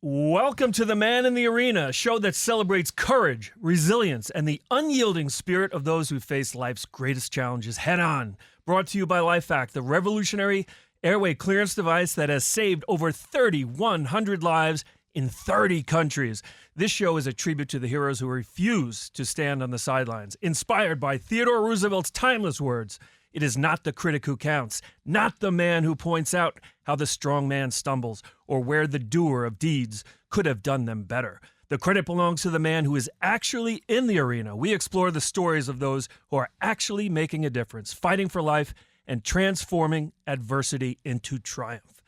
Welcome to The Man in the Arena, a show that celebrates courage, resilience, and the unyielding spirit of those who face life's greatest challenges head on. Brought to you by LifeVac, the revolutionary airway clearance device that has saved over 3,100 lives in 30 countries. This show is a tribute to the heroes who refuse to stand on the sidelines. Inspired by Theodore Roosevelt's timeless words, it is not the critic who counts, not the man who points out how the strong man stumbles or where the doer of deeds could have done them better. The credit belongs to the man who is actually in the arena. We explore the stories of those who are actually making a difference, fighting for life, and transforming adversity into triumph.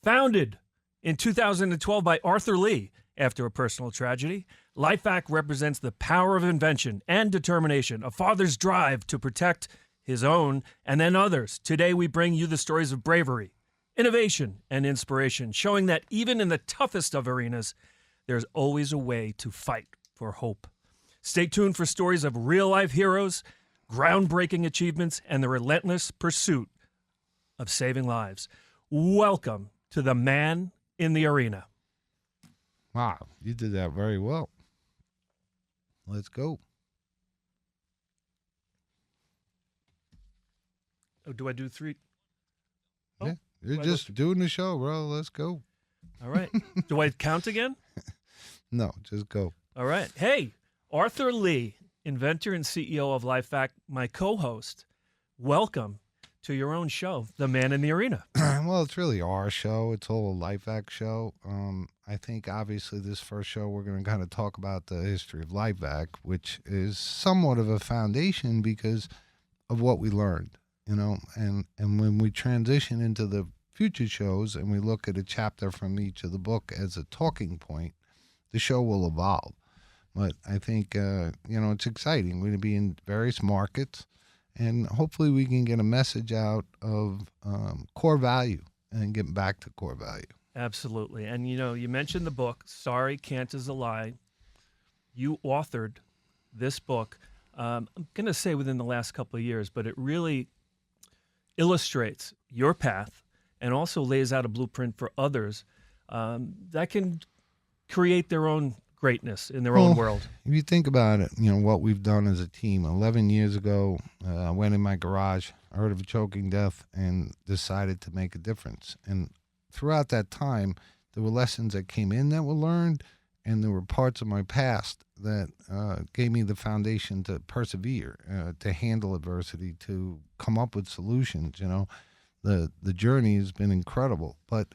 Founded in 2012 by Arthur Lee after a personal tragedy, LifeVac represents the power of invention and determination, a father's drive to protect his own and then others. Today we bring you the stories of bravery, innovation, and inspiration, showing that even in the toughest of arenas, there's always a way to fight for hope. Stay tuned for stories of real-life heroes, groundbreaking achievements, and the relentless pursuit of saving lives. Welcome to The Man in the Arena. Wow, you did that very well. Let's go. Oh, do I do three? Yeah, you're just doing the show, bro. Let's go. All right. Do I count again? No, just go. All right. Hey, Arthur Lee, inventor and CEO of LifeVac, my co-host. Welcome to your own show, The Man in the Arena. Well, it's really our show. It's all a LifeVac show. I think, obviously, this first show, we're going to kind of talk about the history of LifeVac, which is somewhat of a foundation because of what we learned. You know, and when we transition into the future shows and we look at a chapter from each of the book as a talking point, the show will evolve. But I think, it's exciting. We're going to be in various markets, and hopefully we can get a message out of core value and get back to core value. Absolutely. And, you mentioned the book, Sorry, Can't is a Lie. You authored this book, I'm going to say within the last couple of years, but it really illustrates your path and also lays out a blueprint for others that can create their own greatness in their own world. If you think about it, what we've done as a team. 11 years ago, I went in my garage, I heard of a choking death, and decided to make a difference. And throughout that time, there were lessons that came in that were learned, and there were parts of my past that gave me the foundation to persevere, to handle adversity, to come up with solutions. The journey has been incredible. But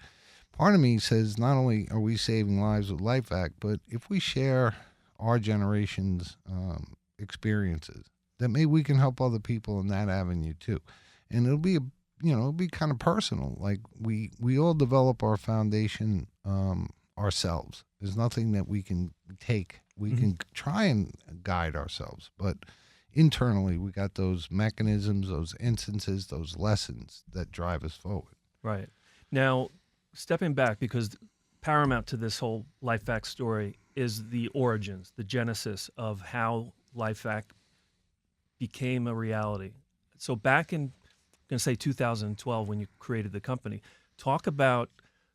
part of me says not only are we saving lives with LifeVac, but if we share our generation's experiences, that maybe we can help other people in that avenue too. And it'll be it'll be kind of personal. Like we all develop our foundation ourselves. There's nothing that we can take. We can try and guide ourselves, but internally we got those mechanisms, those instances, those lessons that drive us forward. Right. Now, stepping back, because paramount to this whole LifeVac story is the origins, the genesis of how LifeVac became a reality. So back in, I'm going to say 2012, when you created the company, talk about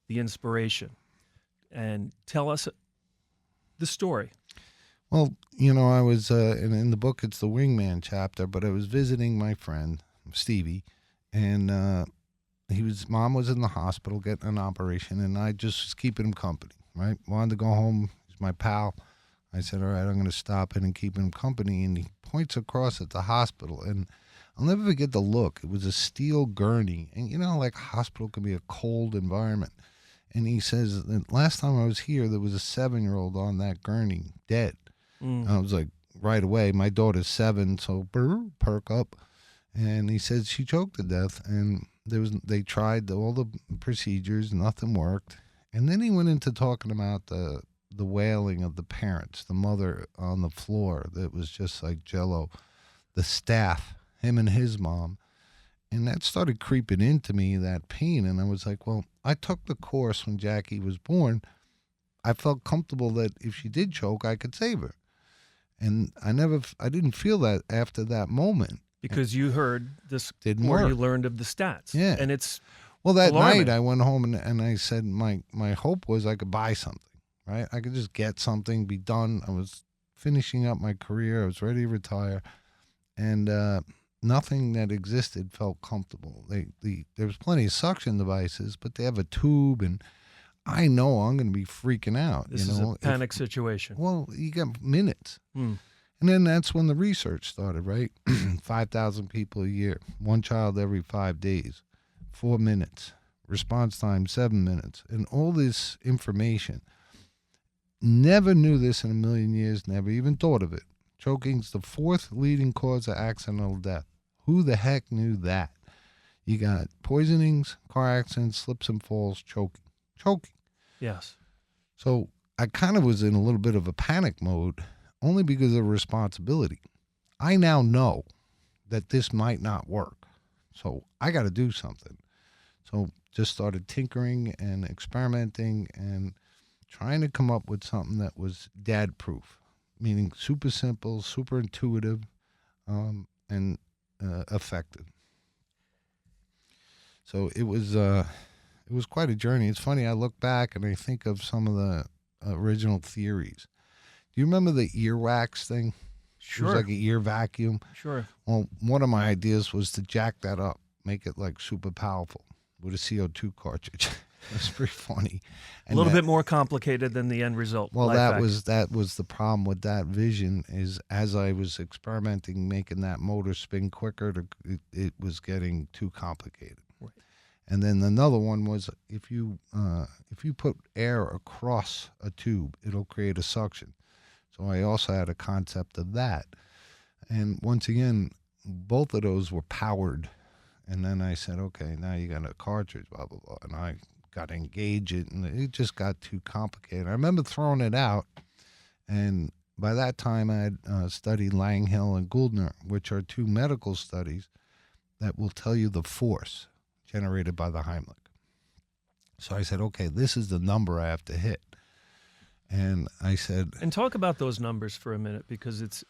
the inspiration and tell us the story. Well, I was, in the book, it's the wingman chapter, but I was visiting my friend, Stevie, and mom was in the hospital getting an operation, and I just was keeping him company, right? Wanted to go home. He's my pal. I said, all right, I'm going to stop in and keep him company, and he points across at the hospital, and I'll never forget the look. It was a steel gurney, and like a hospital can be a cold environment. And he says, last time I was here, there was a 7-year-old on that gurney, dead. I was like, right away, my daughter's 7, so perk up. And he said she choked to death, and they tried all the procedures, nothing worked. And then he went into talking about the wailing of the parents, the mother on the floor that was just like jello, the staff, him and his mom. And that started creeping into me, that pain. And I was like, well, I took the course when Jackie was born. I felt comfortable that if she did choke, I could save her. And I didn't feel that after that moment. Because you heard this, Didn't or work. you learned of the stats. Yeah. And it's Well, that alarming. night I went home and I said my hope was I could buy something. right? I could just get something, be done. I was finishing up my career. I was ready to retire. And nothing that existed felt comfortable. There was plenty of suction devices, but they have a tube, and I know I'm going to be freaking out. This is a panic situation. Well, you got minutes. Mm. And then that's when the research started, right? 5,000 people a year, one child every 5 days, 4 minutes, response time 7 minutes, and all this information. Never knew this in a million years, never even thought of it. Choking's the 4th leading cause of accidental death. Who the heck knew that? You got poisonings, car accidents, slips and falls, choking. Yes. So I kind of was in a little bit of a panic mode, only because of responsibility. I now know that this might not work, so I got to do something. So just started tinkering and experimenting and trying to come up with something that was dad-proof, meaning super simple, super intuitive, and effective. So it was quite a journey. It's funny, I look back and I think of some of the original theories. Do you remember the earwax thing? Sure. It was like an ear vacuum. Sure. Well, one of my ideas was to jack that up, make it like super powerful with a CO2 cartridge. It's pretty funny. And a little bit more complicated than the end result. Well, that was the problem with that vision, is as I was experimenting, making that motor spin quicker, it was getting too complicated. Right. And then another one was if you put air across a tube, it'll create a suction. So I also had a concept of that. And once again, both of those were powered. And then I said, okay, now you got a cartridge, blah, blah, blah. And I got to engage it, and it just got too complicated. I remember throwing it out, and by that time I had studied Langhill and Gouldner, which are 2 medical studies that will tell you the force generated by the Heimlich. So I said, okay, this is the number I have to hit. And I said... And talk about those numbers for a minute, because it's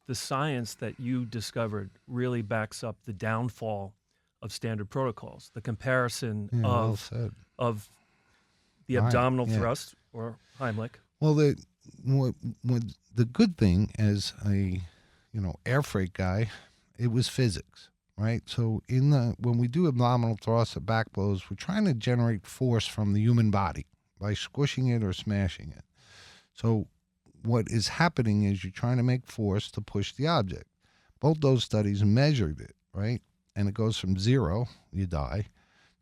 the science that you discovered really backs up the downfall of standard protocols. The comparison of the abdominal thrust, or Heimlich. Well, the good thing as a air freight guy, it was physics, right? So when we do abdominal thrusts or back blows, we're trying to generate force from the human body by squishing it or smashing it. So what is happening is you're trying to make force to push the object. Both those studies measured it, right? And it goes from 0, you die,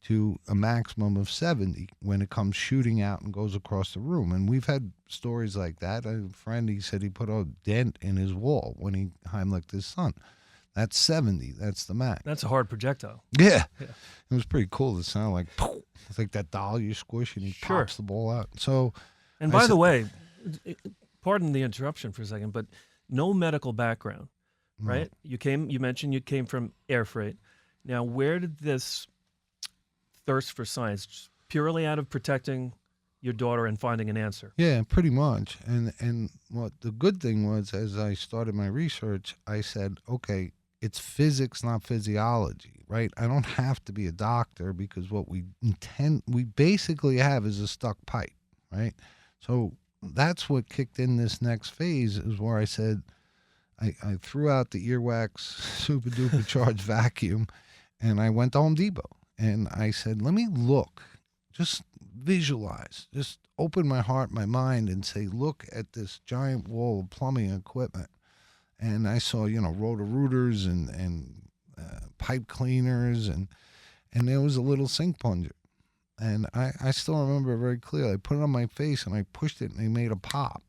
to a maximum of 70 when it comes shooting out and goes across the room. And we've had stories like that. I have a friend, he said he put a dent in his wall when he Heimlicked his son. That's 70. That's the max. That's a hard projectile. Yeah. It was pretty cool. It sounded like, poof. It's like that doll you squish and he pops the ball out. So, and by the way, pardon the interruption for a second, but no medical background, right? You mentioned you came from air freight. Now, where did this thirst for science, purely out of protecting your daughter and finding an answer? Yeah, pretty much. And what the good thing was, as I started my research, I said, okay, it's physics, not physiology, right? I don't have to be a doctor, because what we basically have is a stuck pipe, right? So that's what kicked in this next phase, is where I said, I threw out the earwax super duper charged vacuum, and I went to Home Depot, and I said, let me look, just visualize, just open my heart, my mind, and say, look at this giant wall of plumbing equipment. And I saw, rotor-rooters and pipe cleaners, and there was a little sink plunger. And I still remember it very clearly. I put it on my face, and I pushed it, and it made a pop.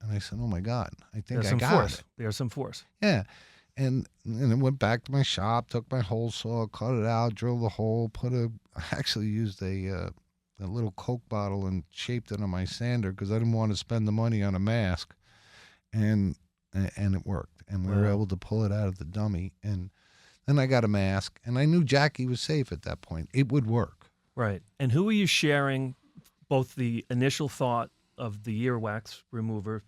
And I said, oh, my God, I think I got it. There's some force. Yeah. And I went back to my shop, took my hole saw, cut it out, drilled a hole, I actually used a little Coke bottle and shaped it on my sander, because I didn't want to spend the money on a mask. And it worked, and we were able to pull it out of the dummy. And then I got a mask, and I knew Jackie was safe at that point. It would work. Right. And who were you sharing both the initial thought of the earwax remover,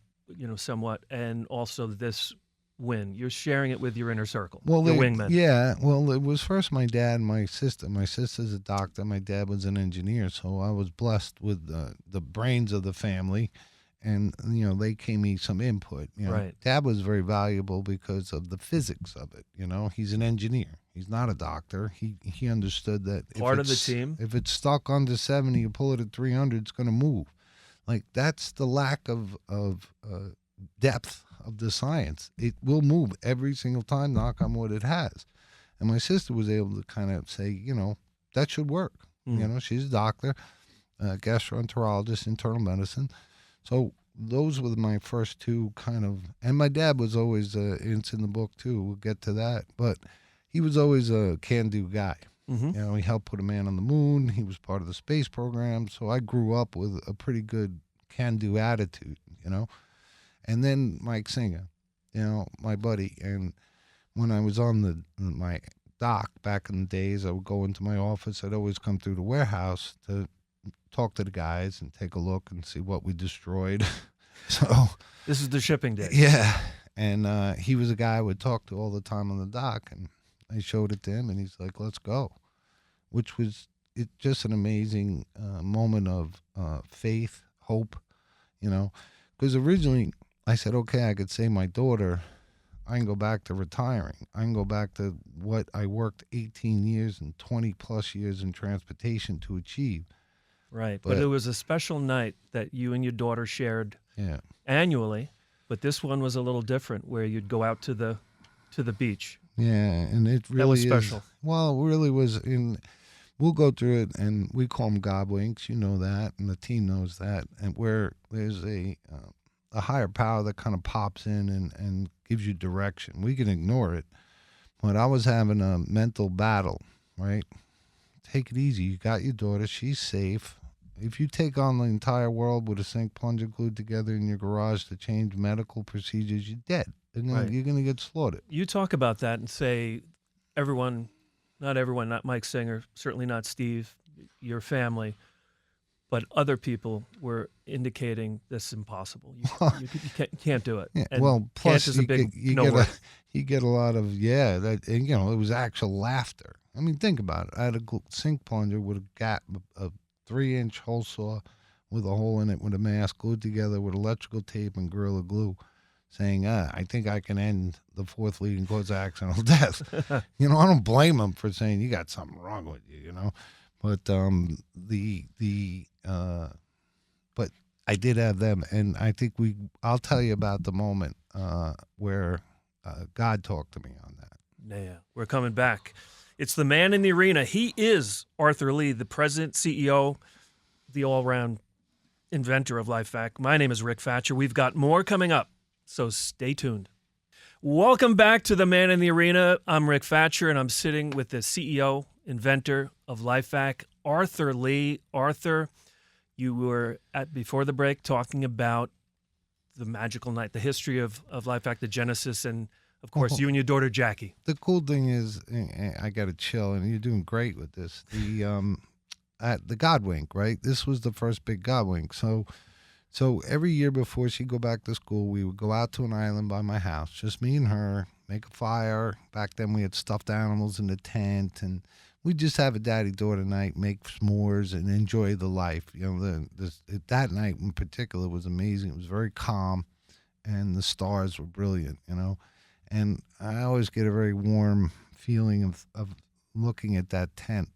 somewhat, and also this win? You're sharing it with your inner circle, Well, your wingman. yeah. Well, it was first my dad and my sister. My sister's a doctor. My dad was an engineer, so I was blessed with the brains of the family, and they gave me some input. Right. Dad was very valuable because of the physics of it. He's an engineer. He's not a doctor. He understood that Part of the team. If it's stuck under 70, you pull it at 300, it's going to move. Like that's the lack of depth of the science. It will move every single time, knock on wood, it has. And my sister was able to kind of say, that should work. She's a doctor, gastroenterologist, internal medicine. So those were my first two kind of, and my dad was always, it's in the book too, we'll get to that, but he was always a can-do guy. Mm-hmm. He helped put a man on the moon. He was part of the space program. So I grew up with a pretty good can-do attitude, And then Mike Singer, my buddy. And when I was on my dock back in the days, I would go into my office. I'd always come through the warehouse to talk to the guys and take a look and see what we destroyed. So this is the shipping day. Yeah. And he was a guy I would talk to all the time on the dock. And I showed it to him, and he's like, let's go, which was just an amazing moment of faith, hope, because originally I said, okay, I could save my daughter. I can go back to retiring. I can go back to what I worked 18 years and 20 plus years in transportation to achieve. Right. But it was a special night that you and your daughter shared annually. But this one was a little different, where you'd go out to the beach. Yeah, and it really was special. Well, it really was. We'll go through it, and we call them gobwinks. You know that, and the team knows that. And where there's a higher power that kind of pops in and gives you direction. We can ignore it, but I was having a mental battle. Right, take it easy. You got your daughter; she's safe. If you take on the entire world with a sink plunger glued together in your garage to change medical procedures, you're dead. You're going to get slaughtered. You talk about that and say everyone, not Mike Singer, certainly not Steve, your family, but other people were indicating this is impossible. You can't do it. Yeah, and plus is a big you get a lot of, and, it was actual laughter. I mean, think about it. I had a sink plunger with a 3-inch hole saw with a hole in it with a mask glued together with electrical tape and Gorilla Glue, saying, I think I can end the fourth leading cause of accidental death. I don't blame him for saying you got something wrong with you, But but I did have them, and I think I'll tell you about the moment where God talked to me on that. Yeah, we're coming back. It's the man in the arena. He is Arthur Lee, the president, CEO, the all-around inventor of LifeVac. My name is Rick Fatcher. We've got more coming up, so stay tuned. Welcome back to the man in the arena. I'm Rick Fatcher, and I'm sitting with the CEO, inventor of LifeVac, Arthur Lee. Arthur, you were before the break talking about the magical night, the history of LifeVac, the genesis, and of course, you and your daughter, Jackie. The cool thing is, I got to chill, and you're doing great with this. At the Godwink, right? This was the first big Godwink. So every year before she'd go back to school, we would go out to an island by my house, just me and her, make a fire. Back then we had stuffed animals in the tent, and we'd just have a daddy-daughter night, make s'mores, and enjoy the life. That night in particular was amazing. It was very calm, and the stars were brilliant, And I always get a very warm feeling of looking at that tent,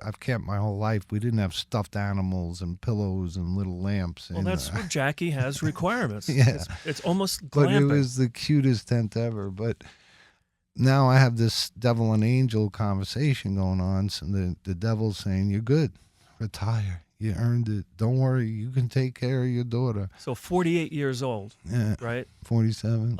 I've camped my whole life. We didn't have stuffed animals and pillows and little lamps. Well, that's where Jackie has requirements. Yeah. It's almost glamping. But it was the cutest tent ever. But now I have this devil and angel conversation going on. So the devil's saying, you're good. Retire. You earned it. Don't worry. You can take care of your daughter. So 48 years old, yeah, right? 47.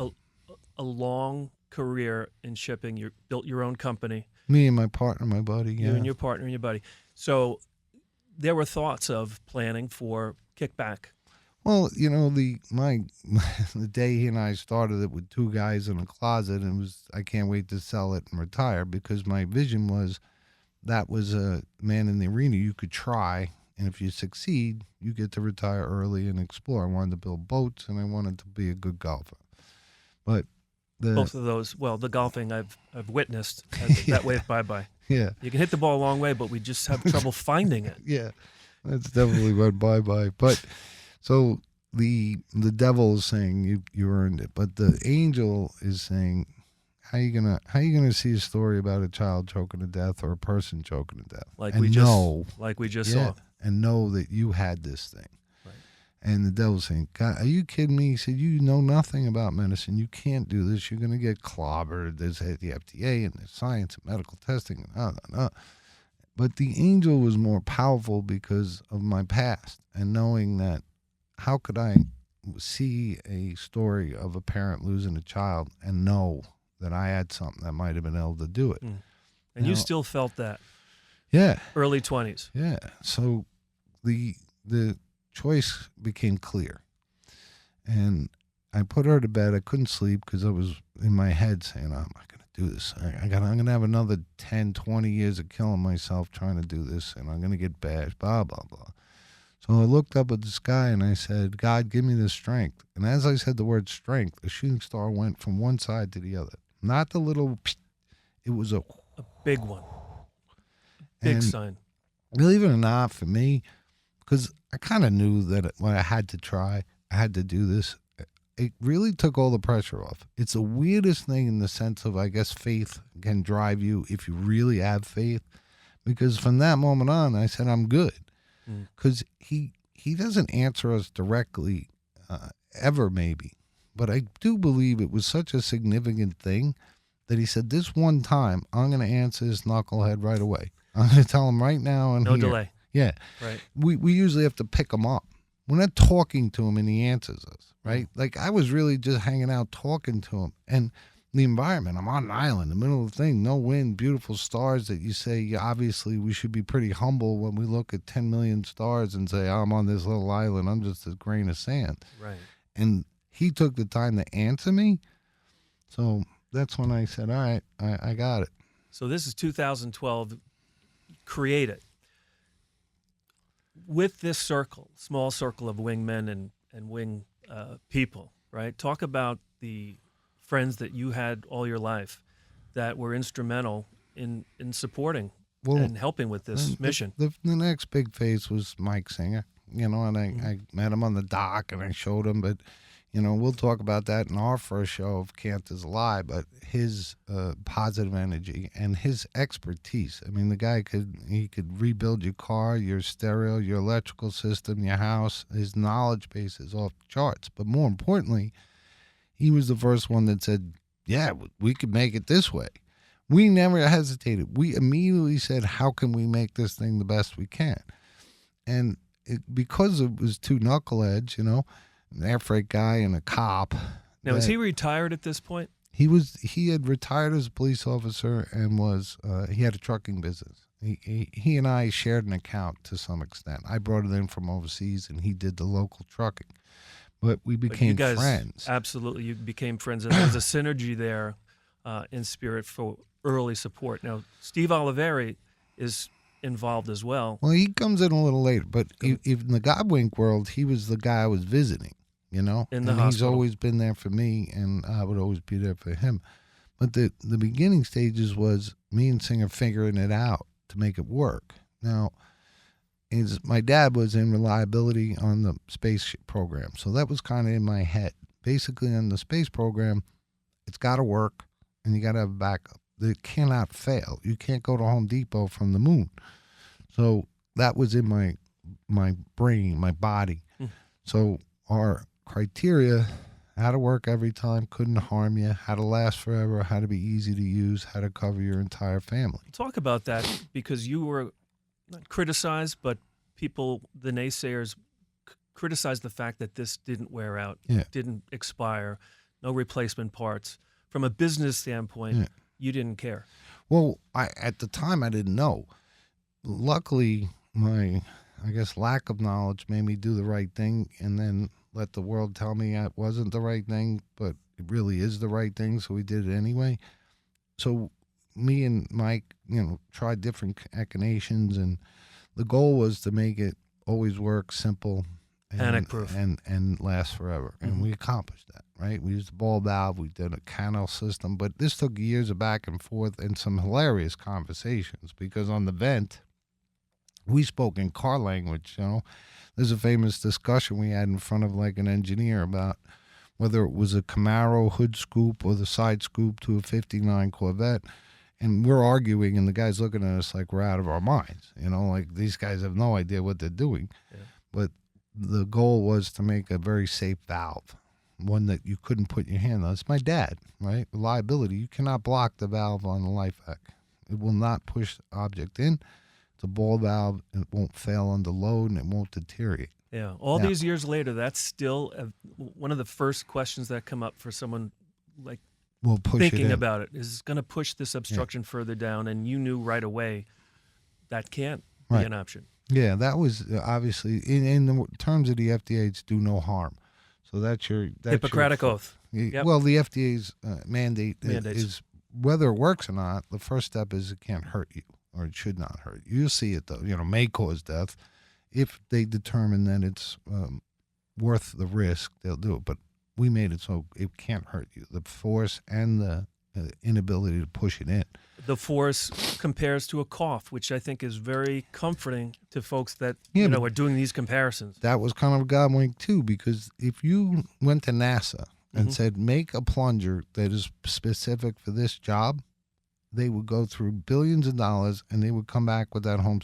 A long career in shipping. You built your own company. Me and my partner, my buddy. Yeah. You and your partner and your buddy. So there were thoughts of planning for kickback. Well, the day he and I started it with two guys in a closet, and I can't wait to sell it and retire, because my vision was that was a man in the arena you could try, and if you succeed, you get to retire early and explore. I wanted to build boats, and I wanted to be a good golfer. But Both of those. Well, the golfing I've witnessed. That wave bye-bye. Yeah. You can hit the ball a long way, but we just have trouble finding it. Yeah. That's definitely went bye-bye. But so the devil is saying you earned it, but the angel is saying, how you gonna see a story about a child choking to death or a person choking to death? Like we just saw. And know that you had this thing. Right. And the devil's saying, God, are you kidding me? He said, you know nothing about medicine. You can't do this. You're going to get clobbered. There's the FDA and there's science and medical testing. But the angel was more powerful because of my past and knowing that how could I see a story of a parent losing a child and know that I had something that might have been able to do it. And you still felt that. Yeah. Early 20s. Yeah. So the choice became clear. And I put her to bed. I couldn't sleep because I was in my head saying, oh, I'm not going to do this. I'm going to have another 10, 20 years of killing myself trying to do this, and I'm going to get bashed, blah, blah, blah. So I looked up at the sky and I said, God, give me the strength. And as I said the word strength, a shooting star went from one side to the other. Not the little, it was a big one. Big sign. Believe it or not, for me, because I kind of knew that when I had to try, I had to do this, it really took all the pressure off. It's the weirdest thing in the sense of, I guess, faith can drive you if you really have faith. Because from that moment on, I said, I'm good. Because he doesn't answer us directly, ever maybe. But I do believe it was such a significant thing that he said, this one time, I'm going to answer this knucklehead right away. I'm going to tell him right now. And no delay. Yeah. Right. We usually have to pick him up. We're not talking to him and he answers us, right? Like I was really just hanging out talking to him. And the environment, I'm on an island, in the middle of the thing, no wind, beautiful stars that you say, yeah, obviously we should be pretty humble when we look at 10 million stars and say, oh, I'm on this little island, I'm just a grain of sand. Right. And he took the time to answer me. So that's when I said, all right, I got it. So this is 2012, create it. With this circle, small circle of wingmen and wing people, right? Talk about the friends that you had all your life that were instrumental in supporting and helping with this mission. The next big phase was Mike Singer, and I met him on the dock and I showed him, but we'll talk about that in our first show of Can't Is a Lie, but his positive energy and his expertise. I mean, the guy could rebuild your car, your stereo, your electrical system, your house. His knowledge base is off the charts. But more importantly, he was the first one that said, yeah, we could make it this way. We never hesitated. We immediately said, how can we make this thing the best we can? And because it was two knuckleheads, an air freight guy and a cop. Now, is he retired at this point? He had retired as a police officer and he had a trucking business. He and I shared an account to some extent. I brought it in from overseas and he did the local trucking. But we became friends. Absolutely. You became friends. And there's a synergy there in spirit for early support. Now, Steve Oliveri is involved as well. Well, he comes in a little later, but in the Godwink world, he was the guy I was visiting, In the and hospital. He's always been there for me, and I would always be there for him. But the beginning stages was me and Singer figuring it out to make it work. Now, my dad was in reliability on the space program, so that was kind of in my head. Basically, on the space program, it's got to work, and you got to have a backup. It cannot fail. You can't go to Home Depot from the moon. So that was in my brain, my body. So our criteria, how to work every time, couldn't harm you, how to last forever, how to be easy to use, how to cover your entire family. Talk about that, because you were not criticized, but people, the naysayers, criticized the fact that this didn't wear out, didn't expire, no replacement parts. From a business standpoint, you didn't care. Well, at the time, I didn't know. Luckily, my, I guess, lack of knowledge made me do the right thing and then let the world tell me it wasn't the right thing, but it really is the right thing, so we did it anyway. So me and Mike, tried different echinations, and the goal was to make it always work, simple, Panic-proof. and last forever. And we accomplished that. right? We used a ball valve, we did a canal system, but this took years of back and forth and some hilarious conversations because on the vent, we spoke in car language, There's a famous discussion we had in front of like an engineer about whether it was a Camaro hood scoop or the side scoop to a 59 Corvette. And we're arguing, and the guy's looking at us like we're out of our minds. Like these guys have no idea what they're doing. Yeah. But the goal was to make a very safe valve, one that you couldn't put your hand on. It's my dad, right? Reliability. You cannot block the valve on the LifeVac. It will not push the object in. It's a ball valve. It won't fail under load, and it won't deteriorate. Yeah. All these years later, that's still one of the first questions that come up for someone like thinking about it. Is going to push this obstruction further down, and you knew right away that can't be an option. Yeah, that was obviously in the terms of the FDA, it's do no harm. So that's your Hippocratic oath. Yep. Well, the FDA's mandate is whether it works or not. The first step is it can't hurt you, or it should not hurt you. You'll see it though. May cause death. If they determine that it's worth the risk, they'll do it. But we made it so it can't hurt you. The force and the inability to push it in. The force compares to a cough, which I think is very comforting to folks that are doing these comparisons. That was kind of a God wink too, because if you went to NASA and said, make a plunger that is specific for this job, they would go through billions of dollars and they would come back with that Home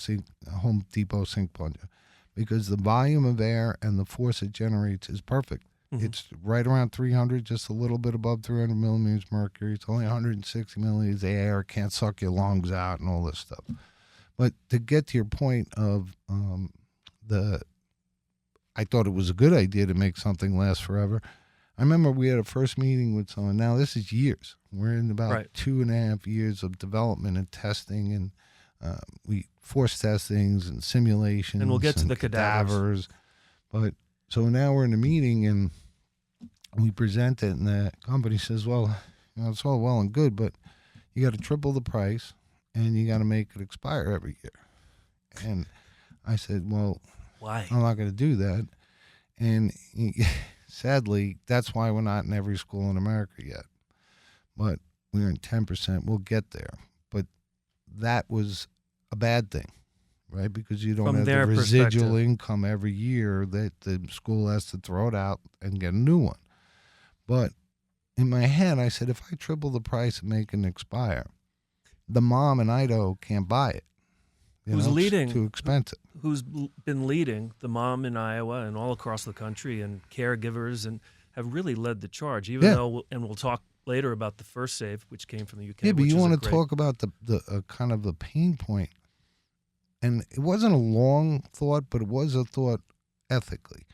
Depot sink plunger, because the volume of air and the force it generates is perfect. It's right around 300, just a little bit above 300 millimeters mercury. It's only 160 milliliters of air. Can't suck your lungs out and all this stuff. But to get to your point of I thought it was a good idea to make something last forever. I remember we had a first meeting with someone. Now, this is years. We're in about 2.5 years of development and testing, and we force testings and simulations. And we'll get to the cadavers. But so now we're in a meeting, and we present it, and the company says, well, it's all well and good, but you got to triple the price, and you got to make it expire every year. And I said, well, why? I'm not going to do that. And sadly, that's why we're not in every school in America yet. But we're in 10%. We'll get there. But that was a bad thing, right? Because you don't have the residual income every year that the school has to throw it out and get a new one. But in my head, I said, if I triple the price and make it expire, the mom in Idaho can't buy it. Who's leading? It's too expensive. Who's been leading the mom in Iowa and all across the country, and caregivers, and have really led the charge, even though, and we'll talk later about the first save, which came from the UK. Yeah, but you want to talk about the kind of the pain point. And it wasn't a long thought, but it was a thought ethically.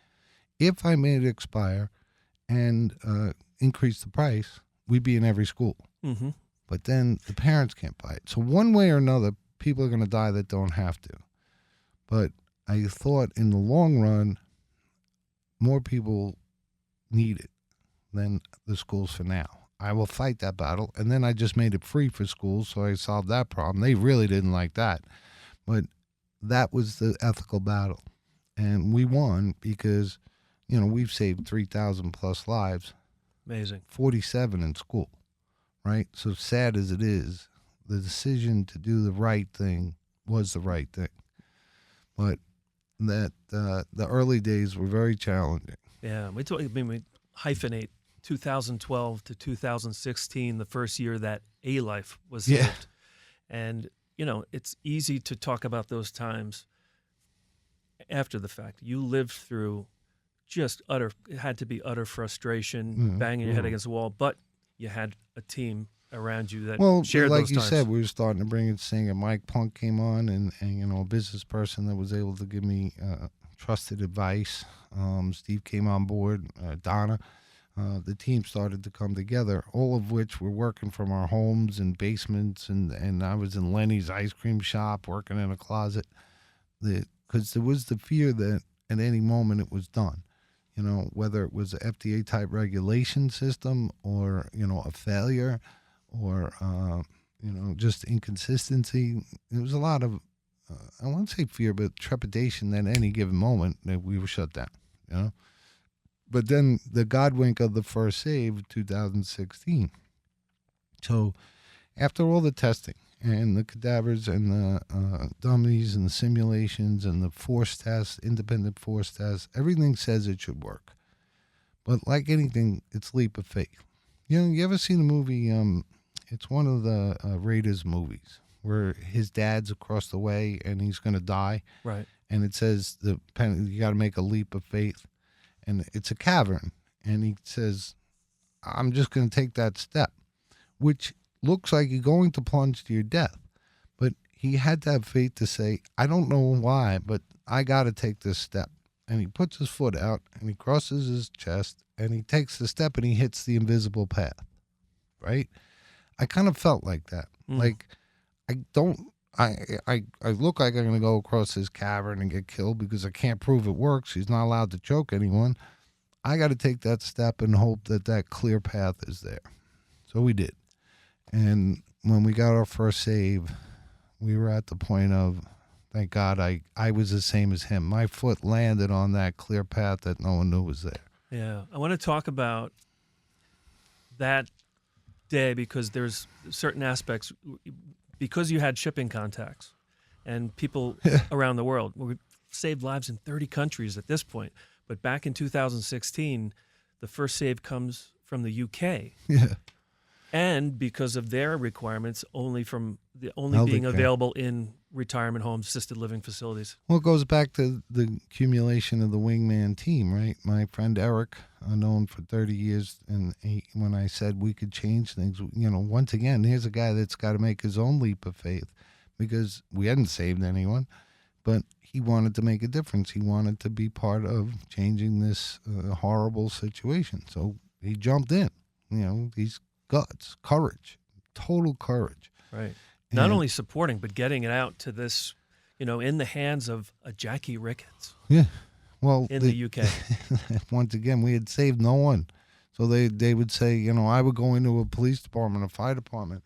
If I made it expire and increase the price, we'd be in every school. Mm-hmm. But then the parents can't buy it. So one way or another, people are going to die that don't have to. But I thought in the long run, more people need it than the schools for now. I will fight that battle. And then I just made it free for schools, so I solved that problem. They really didn't like that. But that was the ethical battle. And we won because, we've saved 3,000 plus lives. Amazing. 47 in school, right? So sad as it is, the decision to do the right thing was the right thing. But that the early days were very challenging. Yeah, we hyphenate 2012 to 2016, the first year that a life was saved. Yeah. And, it's easy to talk about those times after the fact. You lived through it had to be utter frustration, banging your head against the wall, but you had a team around you that shared those times. Like you said, we were starting to bring it singing. Mike Punk came on, and a business person that was able to give me trusted advice. Steve came on board, Donna. The team started to come together, all of which were working from our homes and basements, and I was in Lenny's ice cream shop working in a closet, because there was the fear that at any moment it was done. Whether it was an FDA-type regulation system or, a failure or, just inconsistency. There was a lot of, I won't say fear, but trepidation that at any given moment that we were shut down, But then the God wink of the first save, 2016. So after all the testing and the cadavers and the dummies and the simulations and the force tests, independent force tests, everything says it should work. But like anything, it's leap of faith. You know, you ever seen the movie, it's one of the Raiders movies where his dad's across the way and he's going to die. Right. And it says you got to make a leap of faith. And it's a cavern. And he says, I'm just going to take that step, which looks like you're going to plunge to your death. But he had to have faith to say, I don't know why, but I got to take this step. And he puts his foot out and he crosses his chest and he takes the step and he hits the invisible path. Right? I kind of felt like that. Like, I look like I'm going to go across this cavern and get killed because I can't prove it works. He's not allowed to choke anyone. I got to take that step and hope that that clear path is there. So we did. And when we got our first save, we were at the point of, thank God I was the same as him. My foot landed on that clear path that no one knew was there. Yeah. I want to talk about that day because there's certain aspects, because you had shipping contacts and people around the world. We've saved lives in 30 countries at this point. But back in 2016, the first save comes from the UK. Yeah. And because of their requirements, only Elder being care. available in retirement homes, assisted living facilities. Well, it goes back to the accumulation of the wingman team, right? My friend Eric, known for 30 years, and when I said we could change things, you know, once again, here's a guy that's got to make his own leap of faith because we hadn't saved anyone, but he wanted to make a difference. He wanted to be part of changing this horrible situation. So he jumped in, you know, these guts, courage, total courage. Right. Not only supporting, but getting it out to this, you know, in the hands of a Jackie Ricketts. Yeah. Well, in the UK. Once again, we had saved no one. So they would say, you know, I would go into a police department, a fire department,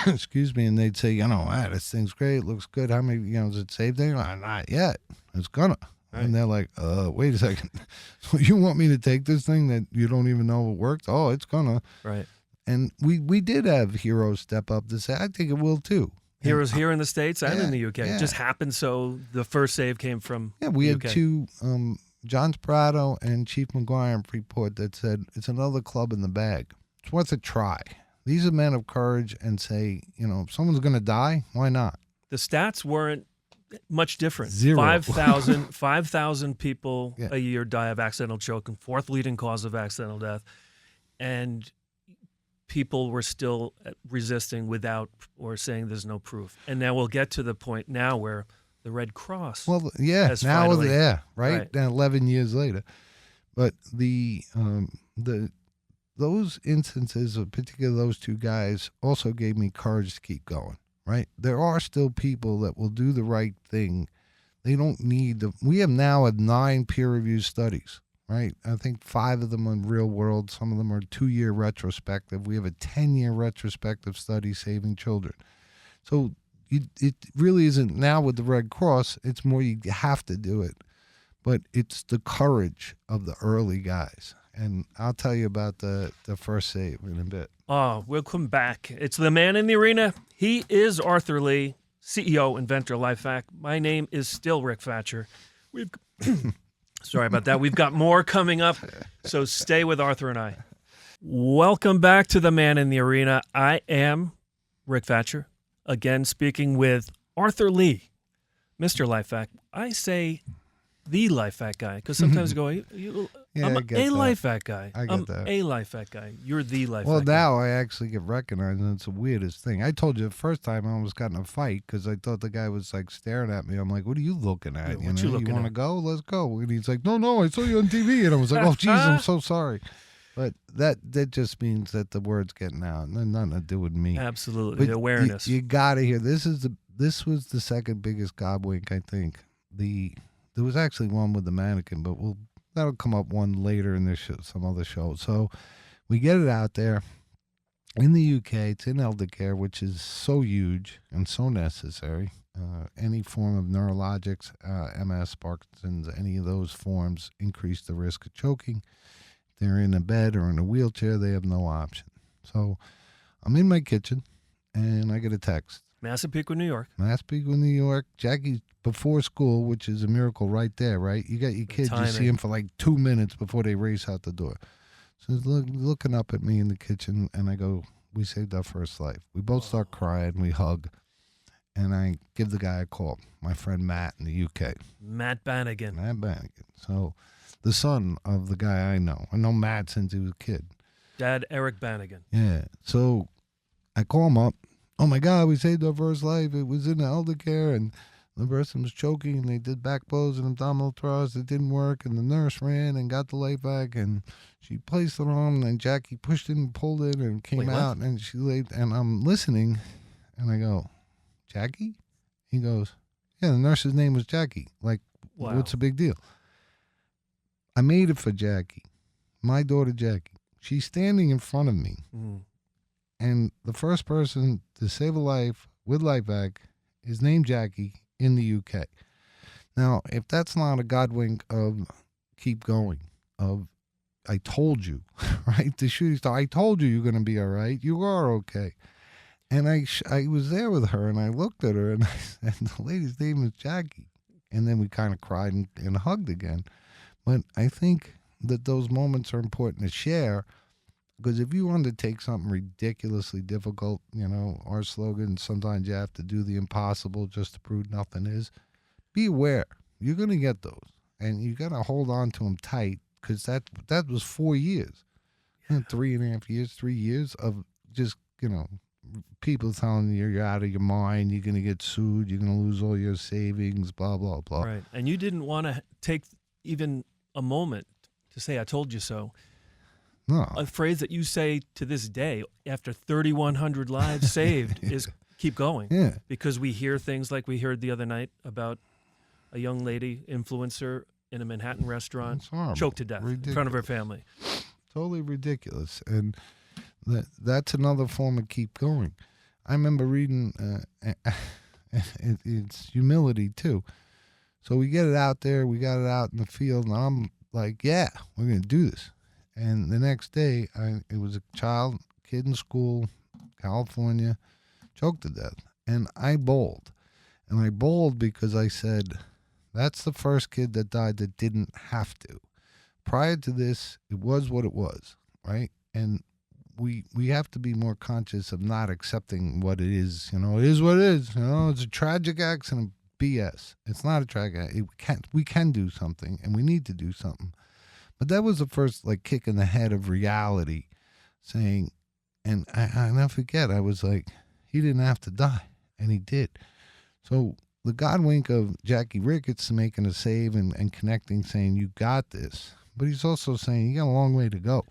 excuse me, and they'd say, you know, this thing's great, looks good. How many, you know, is it saved anyone? Not yet. It's gonna. Right. And they're like, wait a second. So you want me to take this thing that you don't even know it worked? Oh, it's gonna. Right. And we did have heroes step up to say, I think it will too. Heroes here in the States and in the UK. Yeah. It just happened so the first save came from we the had UK. two, John Sprato and Chief McGuire in Freeport that said, it's another club in the bag. It's worth a try. These are men of courage and say, you know, if someone's going to die, why not? The stats weren't much different. 0. 5,000 people Yeah. a year die of accidental choking, fourth leading cause of accidental death. And people were still resisting without or saying there's no proof. And now we'll get to the point now where the Red Cross has now finally, right? Now 11 years later. But those instances, of particularly those two guys, also gave me courage to keep going, right? There are still people that will do the right thing. They don't need we have now had 9 peer-reviewed studies, right? I think 5 of them are real world. Some of them are 2-year retrospective. We have a 10-year retrospective study saving children. So it really isn't now with the Red Cross. It's more you have to do it. But it's the courage of the early guys. And I'll tell you about the first save in a bit. Oh, we'll come back. It's the man in the arena. He is Arthur Lee, CEO, inventor, LifeVac. My name is still Rick Thatcher. Sorry about that. We've got more coming up, so stay with Arthur and I. Welcome back to the man in the arena. I am Rick Thatcher, again speaking with Arthur Lee, Mr. LifeVac. I say the LifeVac guy because sometimes I go, I'm a LifeVac guy. I'm a LifeVac guy. You're the LifeVac guy. Well, now I actually get recognized, and it's the weirdest thing. I told you the first time I almost got in a fight because I thought the guy was like staring at me. I'm like, "What are you looking at? Yeah, you want to go? Let's go." And he's like, "No, I saw you on TV." And I was like, "Oh, geez, I'm so sorry." But that just means that the word's getting out, and nothing to do with me. Absolutely, but awareness. You got to hear. This was the second biggest gobwink, I think. There was actually one with the mannequin, but that'll come up one later in this show, some other show. So we get it out there in the UK. It's in elder care, which is so huge and so necessary. Any form of neurologics, MS, Parkinson's, any of those forms increase the risk of choking. If they're in a bed or in a wheelchair, they have no option. So I'm in my kitchen, and I get a text. Massapequa, New York. Massapequa, New York. Jackie's before school, which is a miracle right there, right? You got your kids, you see them for like 2 minutes before they race out the door. So he's looking up at me in the kitchen, and I go, we saved our first life. We both start crying, we hug, and I give the guy a call, my friend Matt in the UK. Matt Bannigan. Matt Bannigan. So the son of the guy I know. I know Matt since he was a kid. Dad Eric Bannigan. Yeah. So I call him up. Oh, my God, we saved our first life. It was in the elder care, and the person was choking, and they did back blows and abdominal thrusts. It didn't work, and the nurse ran and got the LifeVac, and she placed it on, and Jackie pushed it and pulled it and came out, and she laid, and I'm listening, and I go, Jackie? He goes, yeah, the nurse's name was Jackie. Like, wow. What's the big deal? I made it for Jackie, my daughter Jackie. She's standing in front of me, and the first person to save a life with LifeVac is named Jackie in the UK. Now, if that's not a God wink of keep going, of I told you, right? The shooting star, I told you you're going to be all right. You are okay. And I was there with her, and I looked at her, and I said, the lady's name is Jackie. And then we kind of cried and hugged again. But I think that those moments are important to share, because if you undertake something ridiculously difficult, our slogan, sometimes you have to do the impossible just to prove nothing is, be aware. You're going to get those. And you got to hold on to them tight, because that was 4 years. 3.5 years, 3 years of just, people telling you you're out of your mind, you're going to get sued, you're going to lose all your savings, blah, blah, blah. Right. And you didn't want to take even a moment to say, I told you so. No. A phrase that you say to this day, after 3,100 lives saved, is keep going. Yeah. Because we hear things like we heard the other night about a young lady, influencer, in a Manhattan restaurant, choked to death in front of her family. Totally ridiculous. And that's another form of keep going. I remember reading, it's humility too. So we get it out there, we got it out in the field, and I'm like, yeah, we're going to do this. And the next day, it was a kid in school, California, choked to death. And I bowled. And I bowled because I said, that's the first kid that died that didn't have to. Prior to this, it was what it was, right? And we have to be more conscious of not accepting what it is. It is what it is. It's a tragic accident. BS. It's not a tragic accident. We can do something, and we need to do something. But that was the first kick in the head of reality, saying, and I never forget, I was like, he didn't have to die, and he did. So the God wink of Jackie Ricketts making a save and connecting, saying, you got this. But he's also saying, you got a long way to go.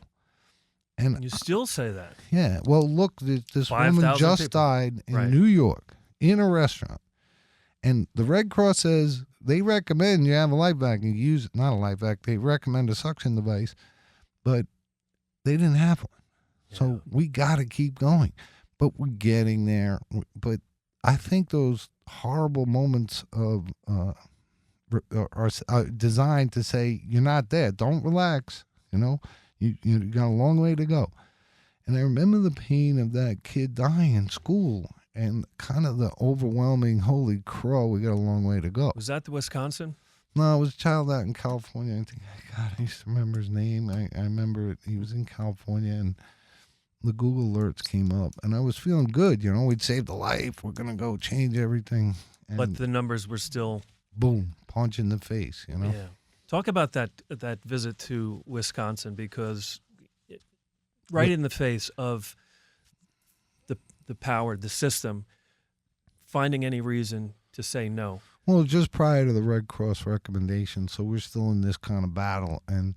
And you still say that. Yeah. Well, look, this woman just died in New York in a restaurant. And the Red Cross says they recommend you have a LifeVac and you use it. Not a LifeVac. They recommend a suction device, but they didn't have one. Yeah. So we got to keep going. But we're getting there. But I think those horrible moments of are designed to say, you're not there. Don't relax. You got a long way to go. And I remember the pain of that kid dying in school. And kind of the overwhelming, holy crow, we got a long way to go. Was that the Wisconsin? No, it was a child out in California. I think, God, I used to remember his name. I remember he was in California, and the Google alerts came up. And I was feeling good. We'd saved a life. We're going to go change everything. And but the numbers were still... Boom, punch in the face, Yeah. Talk about that visit to Wisconsin, because in the face of the power, the system, finding any reason to say no. Well, just prior to the Red Cross recommendation, so we're still in this kind of battle. And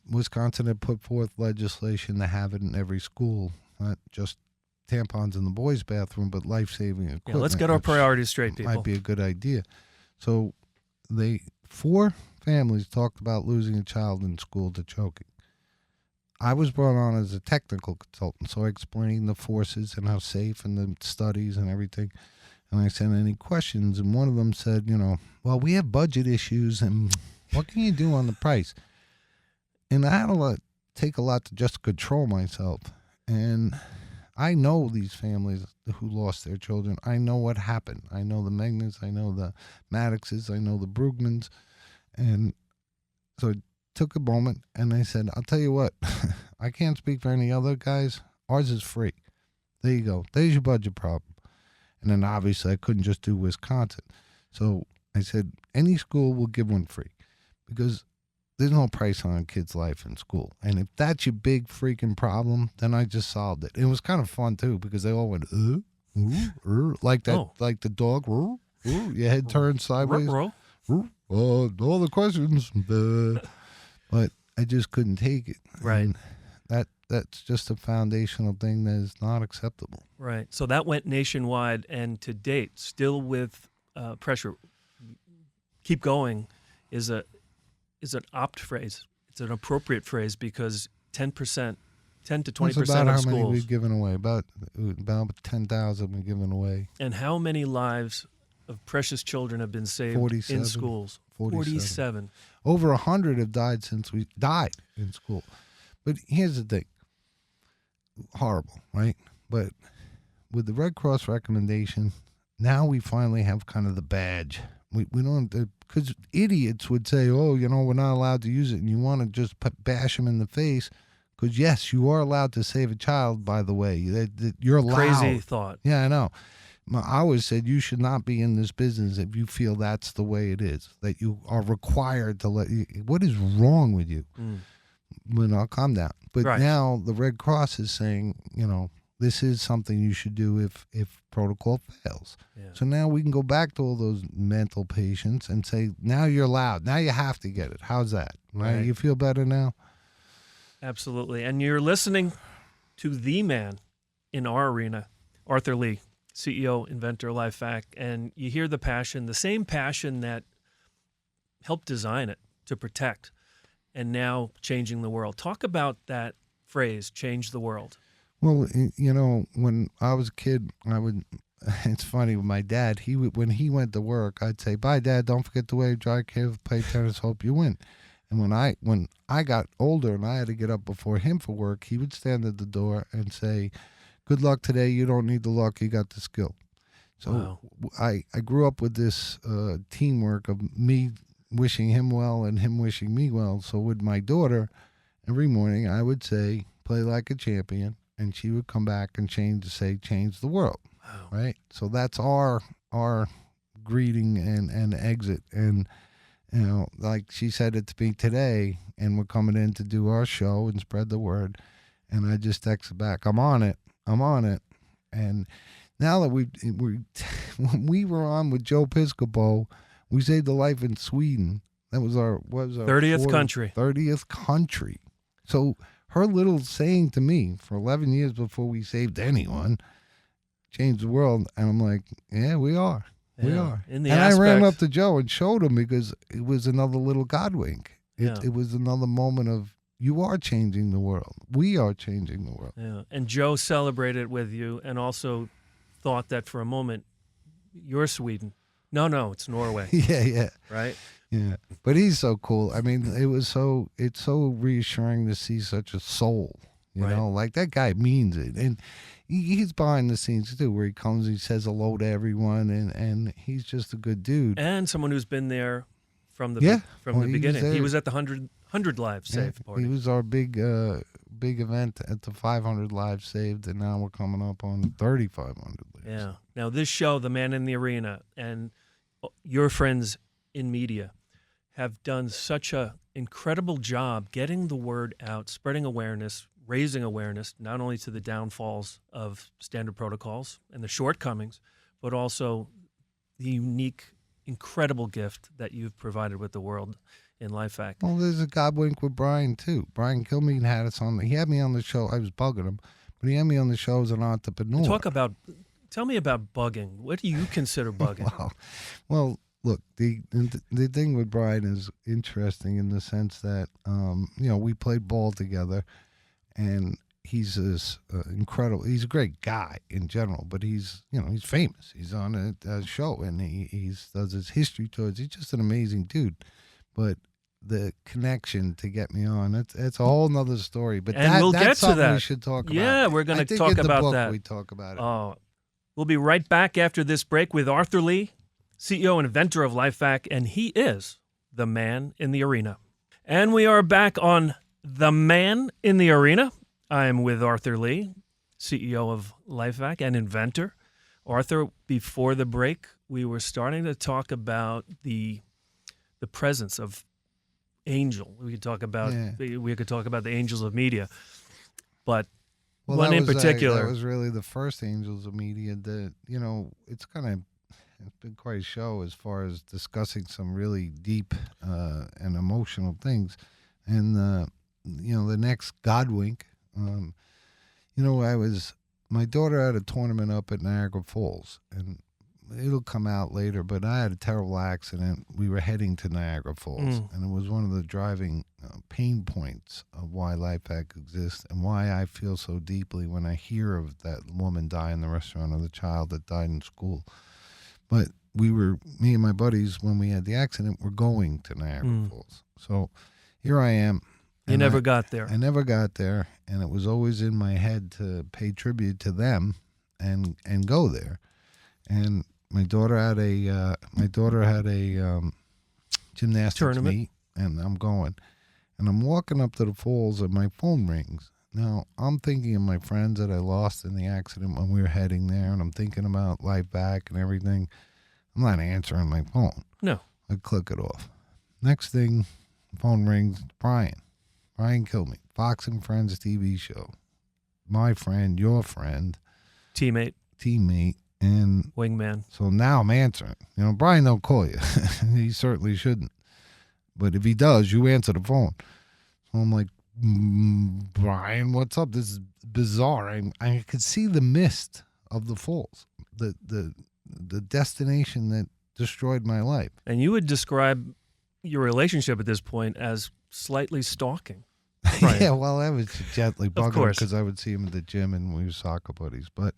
Wisconsin had put forth legislation to have it in every school, not just tampons in the boys' bathroom, but life-saving equipment. Yeah, let's get our priorities straight, people. Might be a good idea. So 4 families talked about losing a child in school to choking. I was brought on as a technical consultant, so I explained the forces and how safe and the studies and everything. And I said, any questions? And one of them said, well, we have budget issues, and what can you do on the price? And I had to take a lot to just control myself. And I know these families who lost their children. I know what happened. I know the Megnans. I know the Maddoxes. I know the Brugmans. And so it took a moment, and I said, I'll tell you what. I can't speak for any other guys. Ours is free. There you go. There's your budget problem. And then obviously I couldn't just do Wisconsin. So I said, any school will give one free because there's no price on a kid's life in school. And if that's your big freaking problem, then I just solved it. It was kind of fun too because they all went, like that, like the dog, your head turned sideways. All the questions. But I just couldn't take it. Right. And that's just a foundational thing that is not acceptable. Right. So that went nationwide, and to date, still with pressure. Keep going is an opt phrase. It's an appropriate phrase because 10% to 20% That's about of how schools. many we've given away. About 10,000 we've given away. And how many lives of precious children have been saved 47. in schools? 47. Over 100 have died since we died in school. But here's the thing. Horrible, right? But with the Red Cross recommendation, now we finally have kind of the badge. We don't, because idiots would say, oh, we're not allowed to use it, and you want to just bash them in the face. Because, yes, you are allowed to save a child, by the way. You're allowed. Crazy thought. Yeah, I know. I always said you should not be in this business if you feel that's the way it is, that you are required to what is wrong with you? But I'll calm down. But now the Red Cross is saying, this is something you should do if protocol fails. Yeah. So now we can go back to all those mental patients and say, now you're allowed. Now you have to get it. How's that? Right? You feel better now? Absolutely. And you're listening to the man in our arena, Arthur Lee, CEO, inventor, LifeVac, and you hear the passion, the same passion that helped design it to protect, and now changing the world. Talk about that phrase, change the world. Well, when I was a kid, it's funny with my dad, when he went to work, I'd say, bye, Dad, don't forget to wave, dry cave, play tennis, hope you win. And when I got older and I had to get up before him for work, he would stand at the door and say, good luck today, you don't need the luck, you got the skill. So I grew up with this teamwork of me wishing him well and him wishing me well. So with my daughter, every morning I would say, play like a champion, and she would come back and change the world. Wow. Right? So that's our greeting and exit. And, like she said it to me today, and we're coming in to do our show and spread the word. And I just texted back, I'm on it. And now that when we were on with Joe Piscopo, we saved a life in Sweden. That was our 30th country. 30th country. So her little saying to me for 11 years before we saved anyone changed the world. And I'm like, yeah, we are. Yeah, we are. I ran up to Joe and showed him because it was another little God wink. It was another moment of, you are changing the world. We are changing the world. Yeah. And Joe celebrated with you and also thought that for a moment, you're Sweden. No, it's Norway. Yeah. Right? Yeah. But he's so cool. I mean, it's so reassuring to see such a soul, you know, like that guy means it. And he's behind the scenes too, where he comes, he says hello to everyone, and he's just a good dude. And someone who's been there from the beginning. He was at the 100 Lives Saved party. He was our big event at the 500 Lives Saved, and now we're coming up on 3,500 lives. Yeah. Now this show, The Man in the Arena, and your friends in media have done such a incredible job getting the word out, spreading awareness, raising awareness, not only to the downfalls of standard protocols and the shortcomings, but also the unique, incredible gift that you've provided with the world in LifeVac. Well, there's a God wink with Brian, too. Brian Kilmeade had us on. He had me on the show. I was bugging him, but he had me on the show as an entrepreneur. Tell me about bugging. What do you consider bugging? Well, look, the thing with Brian is interesting in the sense that, we played ball together, and he's this incredible. He's a great guy in general, but he's famous. He's on a show and he does his history tours. He's just an amazing dude. But the connection to get me on, it's a whole nother story. But we'll that's get to something that. we should talk about. Yeah, we're going I to think talk in the about book that. We talk about it. Oh, we'll be right back after this break with Arthur Lee, CEO and inventor of LifeVac, and he is the man in the arena. And we are back on The Man in the Arena. I am with Arthur Lee, CEO of LifeVac and inventor. Arthur, before the break, we were starting to talk about the presence of angel. We could talk about the angels of media, but one in particular. That was really the first angels of media. That it's been quite a show as far as discussing some really deep and emotional things, and the next Godwink. My daughter had a tournament up at Niagara Falls, and it'll come out later, but I had a terrible accident. We were heading to Niagara Falls, and it was one of the driving pain points of why LifeVac exists and why I feel so deeply when I hear of that woman die in the restaurant or the child that died in school. But me and my buddies, when we had the accident, were going to Niagara Falls. So here I am. You never got there. I never got there, and it was always in my head to pay tribute to them and go there. And my daughter had a gymnastics tournament meet, and I'm going. And I'm walking up to the falls, and my phone rings. Now, I'm thinking of my friends that I lost in the accident when we were heading there, and I'm thinking about LifeVac and everything. I'm not answering my phone. No. I click it off. Next thing, phone rings, Brian. Brian killed me. Fox and Friends TV show. My friend, your friend. Teammate. And wingman. So now I'm answering. Brian don't call you. He certainly shouldn't. But if he does, you answer the phone. So I'm like, Brian, what's up? This is bizarre. I could see the mist of the falls, the destination that destroyed my life. And you would describe your relationship at this point as slightly stalking. Right. Yeah, well, I was gently bugging him because I would see him at the gym and we were soccer buddies. But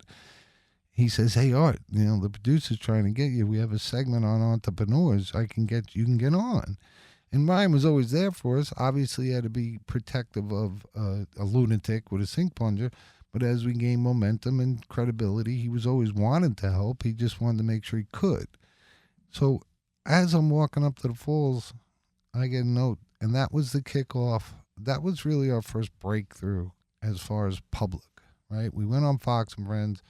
he says, "Hey, Art, the producer's trying to get you. We have a segment on entrepreneurs. You can get on." And Ryan was always there for us. Obviously, he had to be protective of a lunatic with a sink plunger. But as we gained momentum and credibility, he was always wanting to help. He just wanted to make sure he could. So as I'm walking up to the falls, I get a note. And that was the kickoff. That was really our first breakthrough as far as public, right? We went on Fox and Friends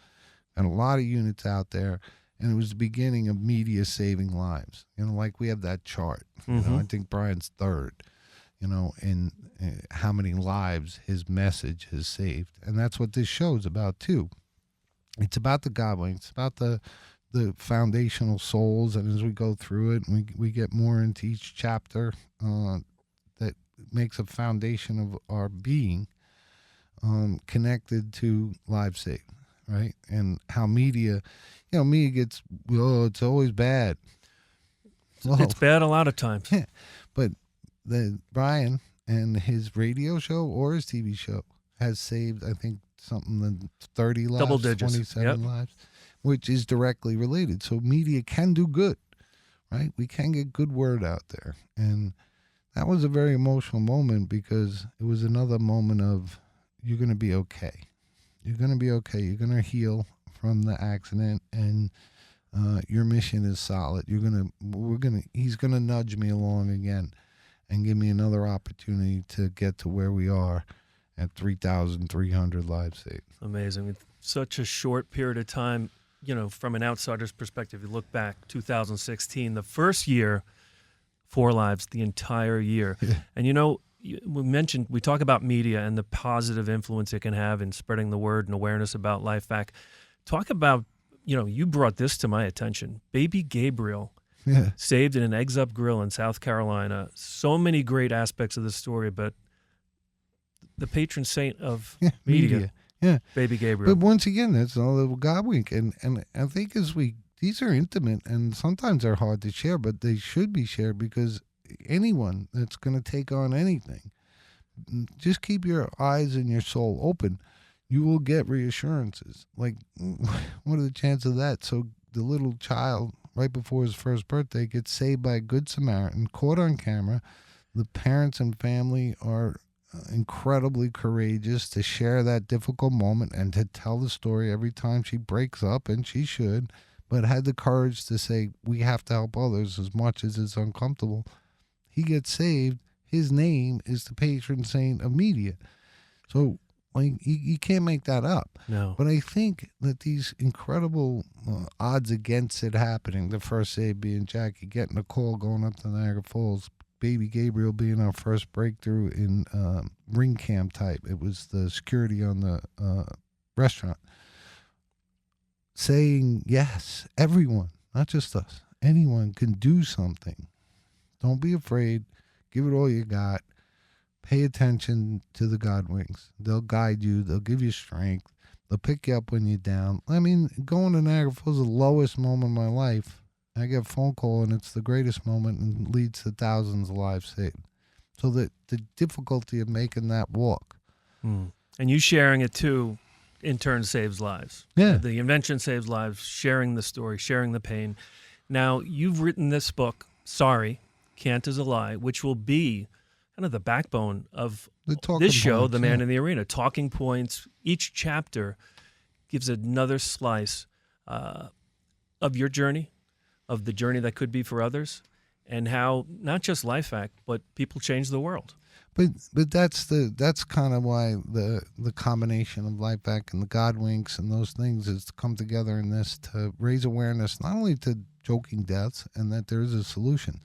and a lot of units out there. And it was the beginning of media saving lives. Like we have that chart. I think Brian's third, in how many lives his message has saved. And that's what this show's about, too. It's about the gobbling. It's about the foundational souls. And as we go through it, we get more into each chapter that makes a foundation of our being connected to lives saved, right? And how media... media gets, it's always bad. Well, it's bad a lot of times. Yeah, but Brian and his radio show or his TV show has saved, I think, something than 30 lives, double digits, 27 lives, which is directly related. So media can do good, right? We can get good word out there. And that was a very emotional moment because it was another moment of you're going to be okay. You're going to be okay. You're going to heal from the accident, and your mission is solid. He's gonna nudge me along again and give me another opportunity to get to where we are at 3,300 lives saved. Amazing. In such a short period of time, from an outsider's perspective, you look back, 2016, the first year, 4 lives, the entire year. Yeah. And we talk about media and the positive influence it can have in spreading the word and awareness about LifeVac. Talk about, you brought this to my attention. Baby Gabriel saved in an Eggs Up Grill in South Carolina. So many great aspects of the story, but the patron saint of media. Yeah. Baby Gabriel. But once again, that's all little godwink. And I think these are intimate and sometimes they're hard to share, but they should be shared because anyone that's going to take on anything, just keep your eyes and your soul open. You will get reassurances. Like, what are the chances of that? So the little child, right before his first birthday, gets saved by a good Samaritan, caught on camera. The parents and family are incredibly courageous to share that difficult moment and to tell the story every time she breaks up, and she should, but had the courage to say, we have to help others as much as it's uncomfortable. He gets saved. His name is the patron saint of media. So, like, you can't make that up. No. But I think that these incredible odds against it happening, the first save being Jackie getting a call going up to Niagara Falls, baby Gabriel being our first breakthrough in ring cam type. It was the security on the restaurant. Saying, yes, everyone, not just us, anyone can do something. Don't be afraid. Give it all you got. Pay attention to the God wings. They'll guide you. They'll give you strength. They'll pick you up when you're down. I mean, going to Niagara Falls is the lowest moment of my life. I get a phone call, and it's the greatest moment and leads to thousands of lives saved. So the difficulty of making that walk. And you sharing it, too, in turn saves lives. Yeah. The invention saves lives, sharing the story, sharing the pain. Now, you've written this book, Sorry, Can't Is a Lie, which will be kind of the backbone of this show, points, The Man in the Arena. Talking points. Each chapter gives another slice of your journey, of the journey that could be for others, and how not just LifeVac, but people change the world. But that's kind of why the combination of LifeVac and the God winks and those things is to come together in this to raise awareness not only to choking deaths and that there is a solution,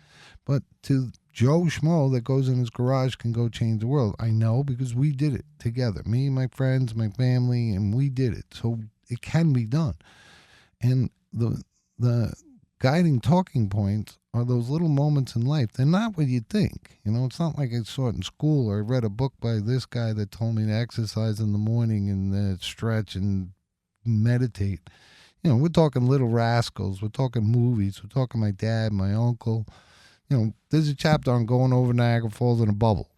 but to Joe Schmo that goes in his garage can go change the world. I know because we did it together, me, my friends, my family, and we did it. So it can be done. And the guiding talking points are those little moments in life. They're not what you think. You know, it's not like I saw it in school or I read a book by this guy that told me to exercise in the morning and stretch and meditate. You know, we're talking Little Rascals. We're talking movies. We're talking my dad, my uncle. You know, there's a chapter on going over Niagara Falls in a bubble.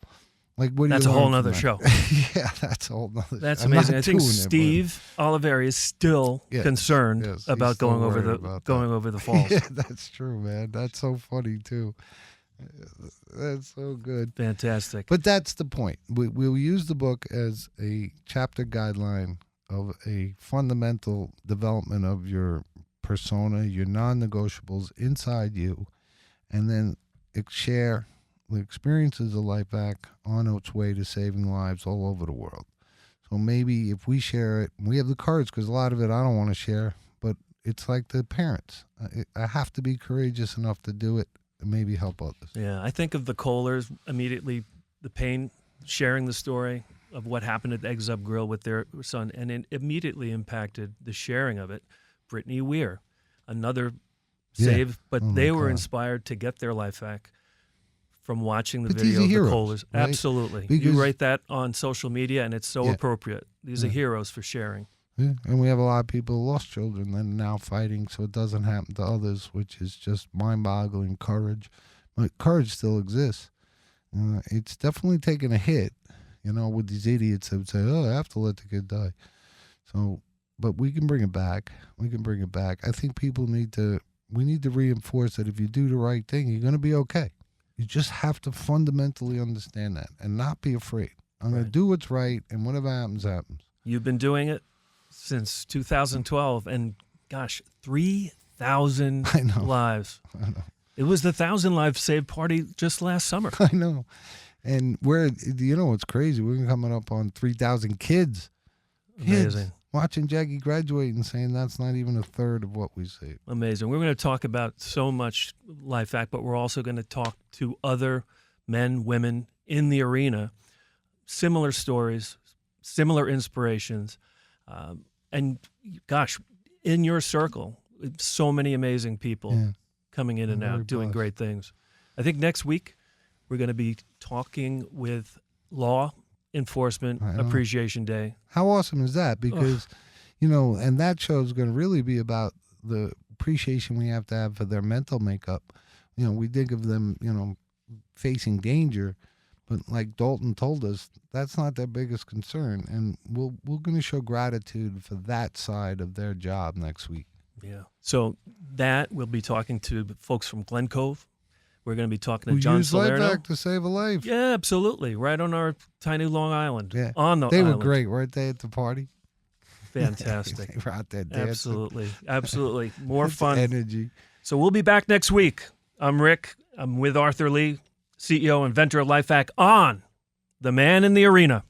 Like, what do That's you a whole learn nother from show. that? Yeah, that's a whole nother That's show. I'm amazing. not I think doing it, Steve Oliveri is still concerned yes, about he's still going over worried about that. over the falls. Yeah, that's true, man. That's so funny too. That's so good. Fantastic. But that's the point. We'll use the book as a chapter guideline of a fundamental development of your persona, your non-negotiables inside you, and then share the experiences of LifeVac on its way to saving lives all over the world. So maybe if we share it, we have the courage, because a lot of it I don't want to share, but it's like the parents. I have to be courageous enough to do it and maybe help others. Yeah, I think of the Kohlers immediately, the pain, sharing the story of what happened at Eggs Up Grill with their son, and it immediately impacted the sharing of it. Brittany Weir, another save, but they were inspired to get their LifeVac from watching the video of the Kohlers. Right? Absolutely. Because you write that on social media, and it's so appropriate. These are heroes for sharing. Yeah, and we have a lot of people who lost children that are now fighting so it doesn't happen to others, which is just mind-boggling courage. But courage still exists. It's definitely taken a hit, you know, with these idiots that would say, oh, I have to let the kid die. So, but we can bring it back. We can bring it back. I think we need to reinforce that if you do the right thing, you're going to be okay. You just have to fundamentally understand that and not be afraid. I'm going to do what's right, and whatever happens, happens. You've been doing it since 2012, and gosh, 3,000 lives. I know. It was the 1,000 Lives Saved party just last summer. I know. And you know what's crazy? We're coming up on 3,000 kids. Amazing. Watching Jackie graduate and saying that's not even a third of what we saved. Amazing. We're going to talk about so much LifeVac, but we're also going to talk to other men, women in the arena, similar stories, similar inspirations. And gosh, in your circle, so many amazing people coming in and out, doing great things. I think next week we're going to be talking with Law Enforcement Appreciation Day. How awesome is that? Because, you know, and that show is going to really be about the appreciation we have to have for their mental makeup. You know, we think of them, you know, facing danger, But like Dalton told us, that's not their biggest concern, and we're going to show gratitude for that side of their job next week. Yeah. So that we'll be talking to folks from Glen Cove. We're going to be talking to Who John used Salerno. LifeVac to save a life. Yeah, absolutely. Right on our tiny Long Island. Yeah. On the They island. were great, weren't they, at the party? Fantastic. They were out there dancing. Absolutely. Absolutely. More It's fun. energy. So we'll be back next week. I'm Rick. I'm with Arthur Lee, CEO and inventor of LifeVac, on The Man in the Arena.